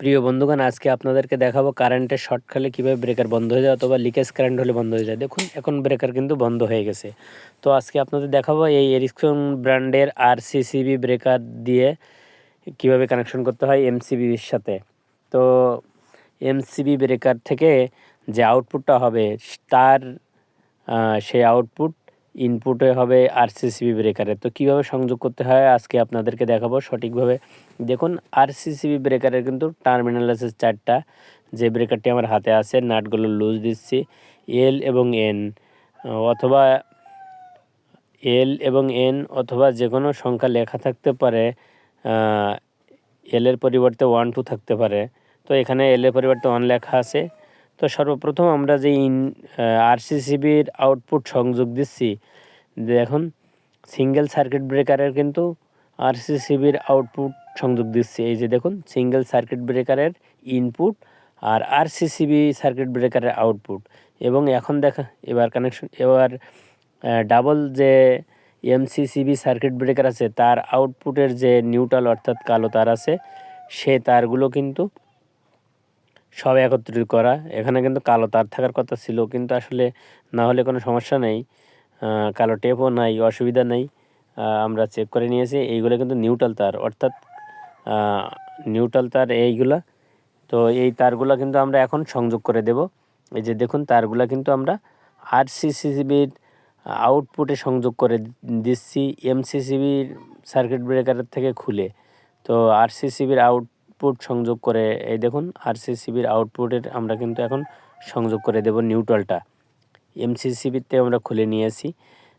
প্রিয় বন্ধুগণ, আজকে আপনাদেরকে দেখাবো কারেন্টের শর্ট খেলে কীভাবে ব্রেকার বন্ধ হয়ে যায় অথবা লিকেজ কারেন্ট হলে বন্ধ হয়ে যায়। দেখুন এখন ব্রেকার কিন্তু বন্ধ হয়ে গেছে। তো আজকে আপনাদের দেখাবো এই এরিকসন ব্র্যান্ডের আরসিসিবি ব্রেকার দিয়ে কিভাবে কানেকশন করতে হয় এমসিবির সাথে। তো এমসিবি ব্রেকার থেকে যে আউটপুটটা হবে তার সেই আউটপুট ইনপুটে হবে আরসিসিবি ব্রেকারে। তো কীভাবে সংযোগ করতে হয় আজকে আপনাদেরকে দেখাবো সঠিকভাবে। দেখুন আরসিসিবি ব্রেকারের কিন্তু টার্মিনাল আছে 4টা। যে ব্রেকারটি আমার হাতে আছে, নাটগুলো লুজ দিচ্ছি। এল এবং এন অথবা অথবা যে কোনো সংখ্যা লেখা থাকতে পারে। এলের পরিবর্তে 1 2 থাকতে পারে। তো এখানে এলের পরিবর্তে 1 লেখা আছে। তো সর্বপ্রথম আমরা যে আরসিসিবির আউটপুট সংযোগ দিচ্ছি, দেখুন সিঙ্গেল সার্কিট ব্রেকারের কিন্তু আরসিসিবির আউটপুট সংযোগ দিচ্ছি। এই যে দেখুন সিঙ্গেল সার্কিট ব্রেকারের ইনপুট আর আরসিসিবি সার্কিট ব্রেকারের আউটপুট। এবং এখন এবার কানেকশন ডাবল যে এমসিসিবি সার্কিট ব্রেকার আছে তার আউটপুটের যে নিউট্রাল অর্থাৎ কালো তার আছে, সে তারগুলো কিন্তু সব একত্রিত করা। এখানে কিন্তু কালো তার থাকার কথা ছিল, কিন্তু আসলে না হলে কোনো সমস্যা নেই, কালো টেপও নাই, অসুবিধা নেই। আমরা চেক করে নিয়েছি, এইগুলো কিন্তু নিউট্রাল তার, অর্থাৎ নিউট্রাল তার এইগুলা। তো এই তারগুলা কিন্তু আমরা এখন সংযোগ করে দেব। এই যে দেখুন তারগুলা কিন্তু আমরা আরসিসিবির আউটপুটে সংযোগ করে দিচ্ছি এমসিসিবির সার্কিট ব্রেকারের থেকে খুলে। তো আরসিসিবির আউটপুট সংযোগ করে, এই দেখুন আরসিসিবির আউটপুটের আমরা কিন্তু এখন সংযোগ করে দেব নিউট্রালটা। এমসিসিবিতে আমরা খুলে নিয়েছি।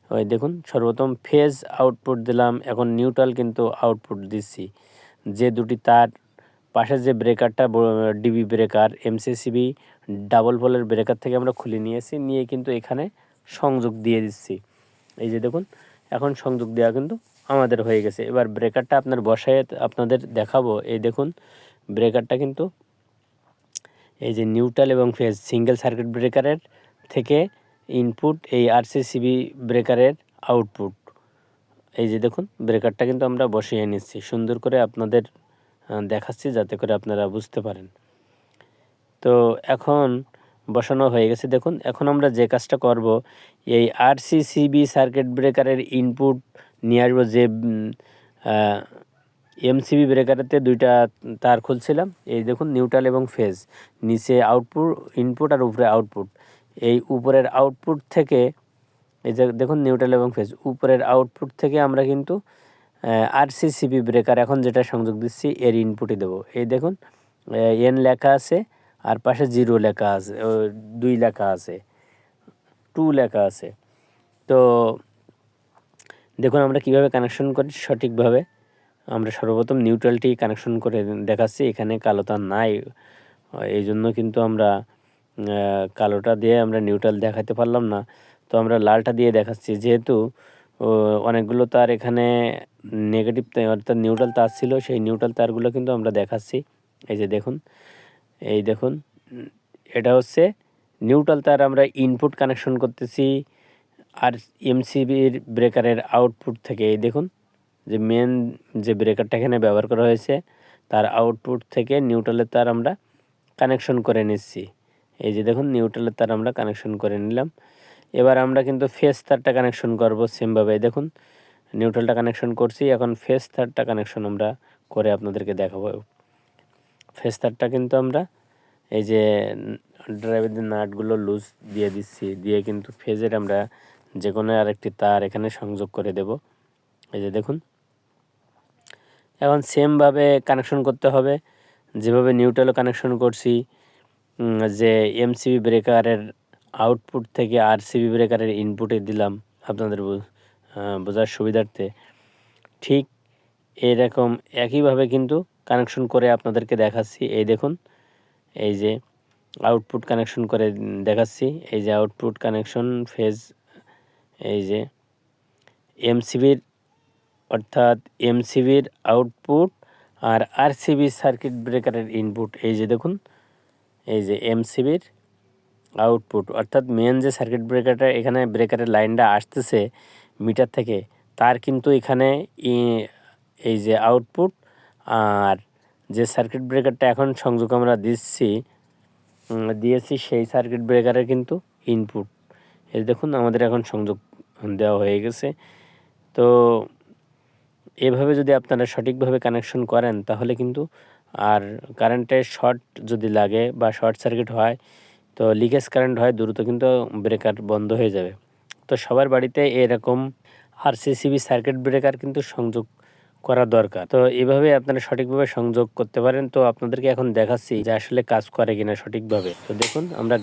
ওই দেখুন সর্বপ্রথম ফেজ আউটপুট দিলাম, এখন নিউট্রাল কিন্তু আউটপুট দিচ্ছি। যে দুটি তার পাশে যে ব্রেকারটা ডিবি ব্রেকার এমসিসিবি ডাবল পোলের ব্রেকার থেকে আমরা খুলে নিয়েছি, নিয়ে কিন্তু এখানে সংযোগ দিয়ে দিচ্ছি। এই যে দেখুন এখন সংযোগ দেওয়া কিন্তু আমাদের হয়ে গেছে। এবার ব্রেকারটা আপনার বসায় আপনাদের দেখাবো। এই দেখুন ব্রেকারটা কিন্তু এই যে নিউট্রাল এবং ফেজ সিঙ্গেল সার্কিট ব্রেকারের থেকে ইনপুট, এই আরসিসিবি ব্রেকারের আউটপুট। এই যে দেখুন ব্রেকারটা কিন্তু আমরা বসিয়ে নিচ্ছি, সুন্দর করে আপনাদের দেখাচ্ছি যাতে করে আপনারা বুঝতে পারেন। তো এখন বসানো হয়ে গেছে। দেখুন এখন আমরা যে কাজটা করব, এই আরসিসিবি সার্কিট ব্রেকারের ইনপুট নিয়ে আসবো। যে এমসিবি ব্রেকারেতে দুইটা তার খুলছিলাম, এই দেখুন নিউট্রাল এবং ফেজ, নিচে আউটপুট ইনপুট আর উপরে আউটপুট। এই উপরের আউটপুট থেকে, এই যে দেখুন নিউট্রাল এবং ফেজ, উপরের আউটপুট থেকে আমরা কিন্তু আরসিসিবি ব্রেকার এখন যেটা সংযোগ দিচ্ছি এর ইনপুটে দেবো। এই দেখুন এন লেখা আছে আর পাশে 0 লেখা আছে, 2 লেখা আছে, 2 লেখা আছে। তো দেখুন আমরা কিভাবে কানেকশন করি সঠিকভাবে। আমরা সর্বপ্রথম নিউট্রালটি কানেকশন করে দেখাচ্ছি। এখানে কালো তার নাই, এই জন্য কিন্তু আমরা কালোটা দিয়ে আমরা নিউট্রাল দেখাতে পারলাম না। তো আমরা লালটা দিয়ে দেখাচ্ছি, যেহেতু অনেকগুলো তার এখানে নেগেটিভ অর্থাৎ নিউট্রাল তার ছিল, সেই নিউট্রাল তারগুলো কিন্তু আমরা দেখাচ্ছি। এই যে দেখুন, এই দেখুন এটা হচ্ছে নিউট্রাল তার, আমরা ইনপুট কানেকশন করতেছি আর এমসিবির ব্রেকারের আউটপুট থেকে। এই দেখুন যে মেন যে ব্রেকারটা এখানে ব্যবহার করা হয়েছে তার আউটপুট থেকে নিউট্রালের তার আমরা কানেকশন করে নিচ্ছি। এই যে দেখুন নিউট্রালের তার আমরা কানেকশন করে নিলাম। এবার আমরা কিন্তু ফেজ তারটা কানেকশন করব সেমভাবে। দেখুন নিউট্রালটা কানেকশন করছি, এখন ফেজ তারটা কানেকশন আমরা করে আপনাদেরকে দেখাবো। ফেজ তারটা কিন্তু আমরা এই যে ড্রাইভারের নাটগুলো লুজ দিয়ে দিচ্ছি, দিয়ে কিন্তু ফেজের আমরা যে কোনো আরেকটি তার এখানে সংযোগ করে দেব। এই যে দেখুন এখন সেমভাবে কানেকশন করতে হবে যেভাবে নিউট্রালও কানেকশন করছি। যে এমসিবি ব্রেকারের আউটপুট থেকে আরসিবি ব্রেকারের ইনপুটে দিলাম আপনাদের বোঝার সুবিধার্থে, ঠিক এরকম একইভাবে কিন্তু কানেকশন করে আপনাদেরকে দেখাচ্ছি। এই দেখুন এই যে আউটপুট কানেকশন করে দেখাচ্ছি। এই যে আউটপুট কানেকশন ফেজ, এই যে এমসিবির অর্থাৎ এমসিবির আউটপুট আর আরসিবি সার্কিট ব্রেকারের ইনপুট। এই যে দেখুন এই যে এমসিবির আউটপুট অর্থাৎ মেন যে সার্কিট ব্রেকারটা এখানে ব্রেকারের লাইনটা আসতেছে মিটার থেকে, তার কিন্তু এখানে এই যে আউটপুট আর যে সার্কিট ব্রেকারটা এখন সংযোগ আমরা দিয়েছি সেই সার্কিট ব্রেকারের কিন্তু ইনপুট। এই দেখুন আমাদের এখন সংযোগ দেওয়া হয়ে গেছে। তো এভাবে যদি আপনারা সঠিকভাবে কানেকশন করেন তাহলে কিন্তু আর কারেন্টের শর্ট যদি লাগে বা শর্ট সার্কিট হয়, তো লিকেজ কারেন্ট হয়, দ্রুত কিন্তু ব্রেকার বন্ধ হয়ে যাবে। তো সবার বাড়িতে এরকম আরসিসিবি সার্কিট ব্রেকার কিন্তু সংযোগ করা দরকার। তো এভাবে আপনারা সঠিকভাবে সংযোগ করতে পারেন। তো আপনাদেরকে এখন দেখাচ্ছি যে আসলে কাজ করে কিনা সঠিকভাবে। তো দেখুন আমরা